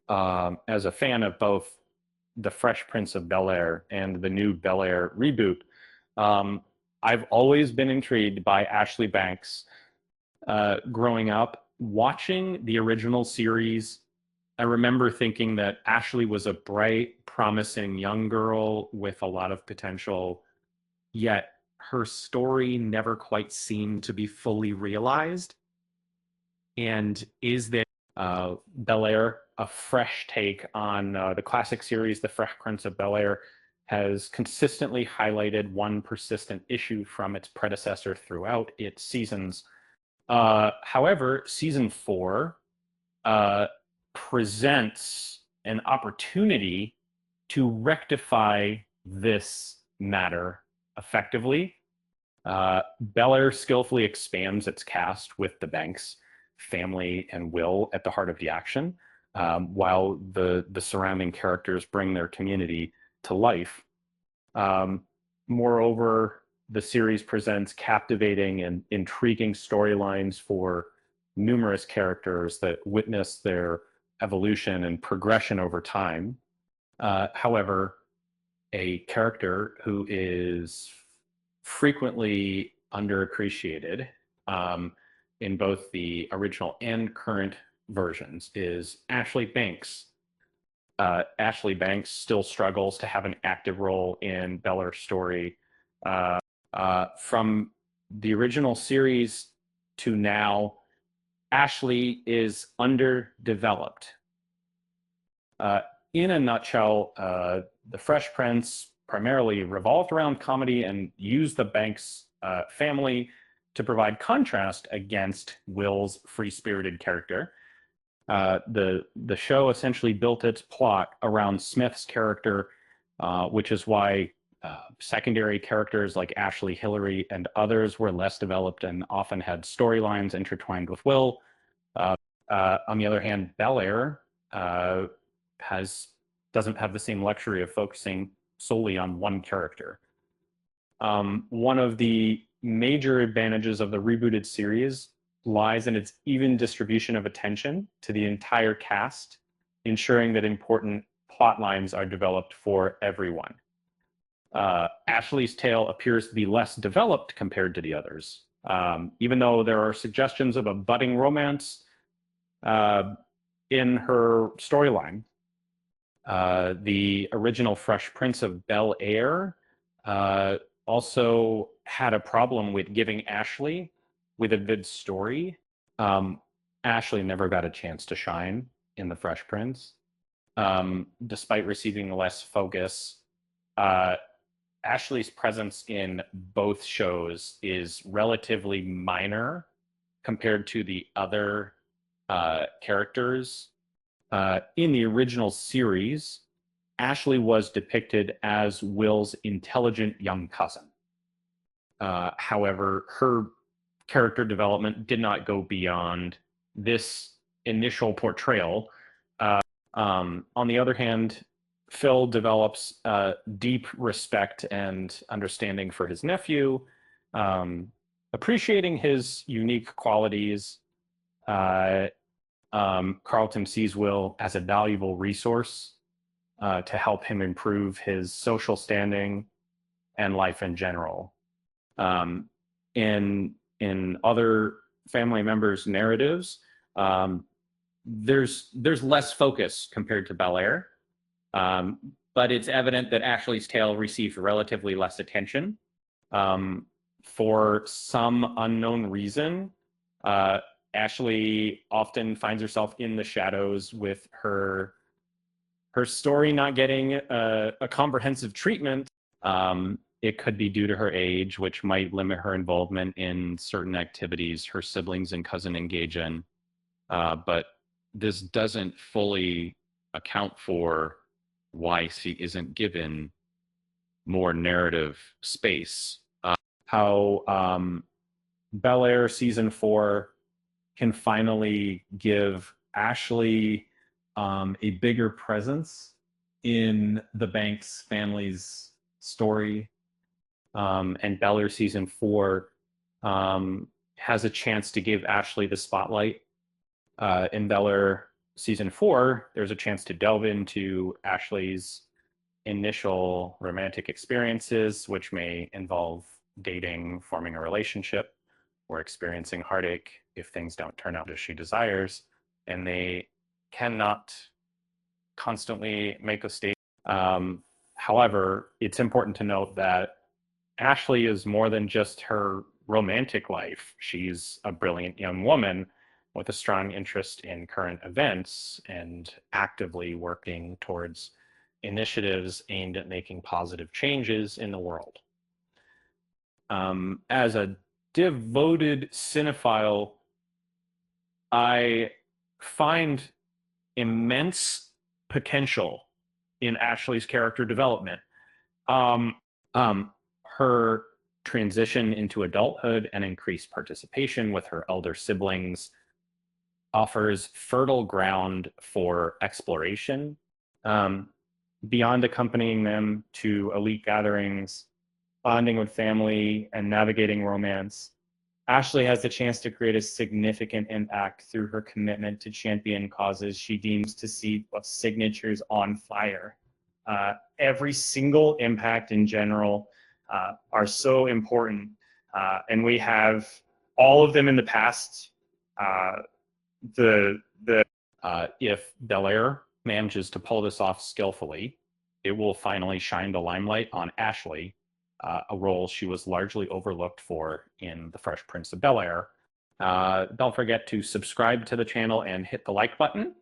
as a fan of both the Fresh Prince of Bel-Air and the new Bel-Air reboot, um, I've always been intrigued by Ashley Banks. Growing up, watching the original series, I remember thinking that Ashley was a bright, promising young girl with a lot of potential, yet her story never quite seemed to be fully realized. And is there Bel-Air a fresh take on the classic series? The Fresh Prince of Bel-Air has consistently highlighted one persistent issue from its predecessor throughout its seasons. However, season four uh, presents an opportunity to rectify this matter effectively. Bel-Air skillfully expands its cast with the Banks family and Will at the heart of the action, while the surrounding characters bring their community to life. Um, Moreover, the series presents captivating and intriguing storylines for numerous characters that witness their evolution and progression over time. However, a character who is frequently underappreciated um, in both the original and current versions is Ashley Banks. Ashley Banks still struggles to have an active role in Bel-Air's story. From the original series to now, Ashley is underdeveloped. Uh, in a nutshell, the Fresh Prince primarily revolved around comedy and used the Banks family to provide contrast against Will's free-spirited character. The show essentially built its plot around Smith's character, which is why secondary characters like Ashley, Hillary, and others were less developed and often had storylines intertwined with Will. On the other hand, Bel-Air has doesn't have the same luxury of focusing solely on one character. One of the major advantages of the rebooted series lies in its even distribution of attention to the entire cast, ensuring that important plot lines are developed for everyone. Ashley's tale appears to be less developed compared to the others. Even though there are suggestions of a budding romance in her storyline, the original Fresh Prince of Bel-Air also had a problem with giving Ashley with a good story. Ashley never got a chance to shine in the Fresh Prince, despite receiving less focus. Ashley's presence in both shows is relatively minor compared to the other characters. In the original series, Ashley was depicted as Will's intelligent young cousin. However, her character development did not go beyond this initial portrayal. On the other hand, Phil develops deep respect and understanding for his nephew, appreciating his unique qualities. Carlton sees Will as a valuable resource to help him improve his social standing and life in general. In other family members' narratives, there's less focus compared to Bel-Air, but it's evident that Ashley's tale received relatively less attention. For some unknown reason, Ashley often finds herself in the shadows with her story not getting a comprehensive treatment. It could be due to her age, which might limit her involvement in certain activities her siblings and cousin engage in. But this doesn't fully account for why she isn't given more narrative space. How Bel-Air season 4 can finally give Ashley a bigger presence in the Banks family's story. And Bel-Air season 4 has a chance to give Ashley the spotlight. In Bel-Air season 4, there's a chance to delve into Ashley's initial romantic experiences, which may involve dating, forming a relationship, or experiencing heartache if things don't turn out as she desires, and they cannot constantly make a statement. However, it's important to note that Ashley is more than just her romantic life. She's a brilliant young woman with a strong interest in current events and actively working towards initiatives aimed at making positive changes in the world. As a devoted cinephile, I find immense potential in Ashley's character development. Um, Her transition into adulthood and increased participation with her elder siblings offers fertile ground for exploration. Um, Beyond accompanying them to elite gatherings, bonding with family, and navigating romance, Ashley has the chance to create a significant impact through her commitment to champion causes she deems to see signatures on fire. Every single impact in general are so important, and we have all of them in the past. If Bel-Air manages to pull this off skillfully, it will finally shine the limelight on Ashley, a role she was largely overlooked for in The Fresh Prince of Bel-Air. Don't forget to subscribe to the channel and hit the like button.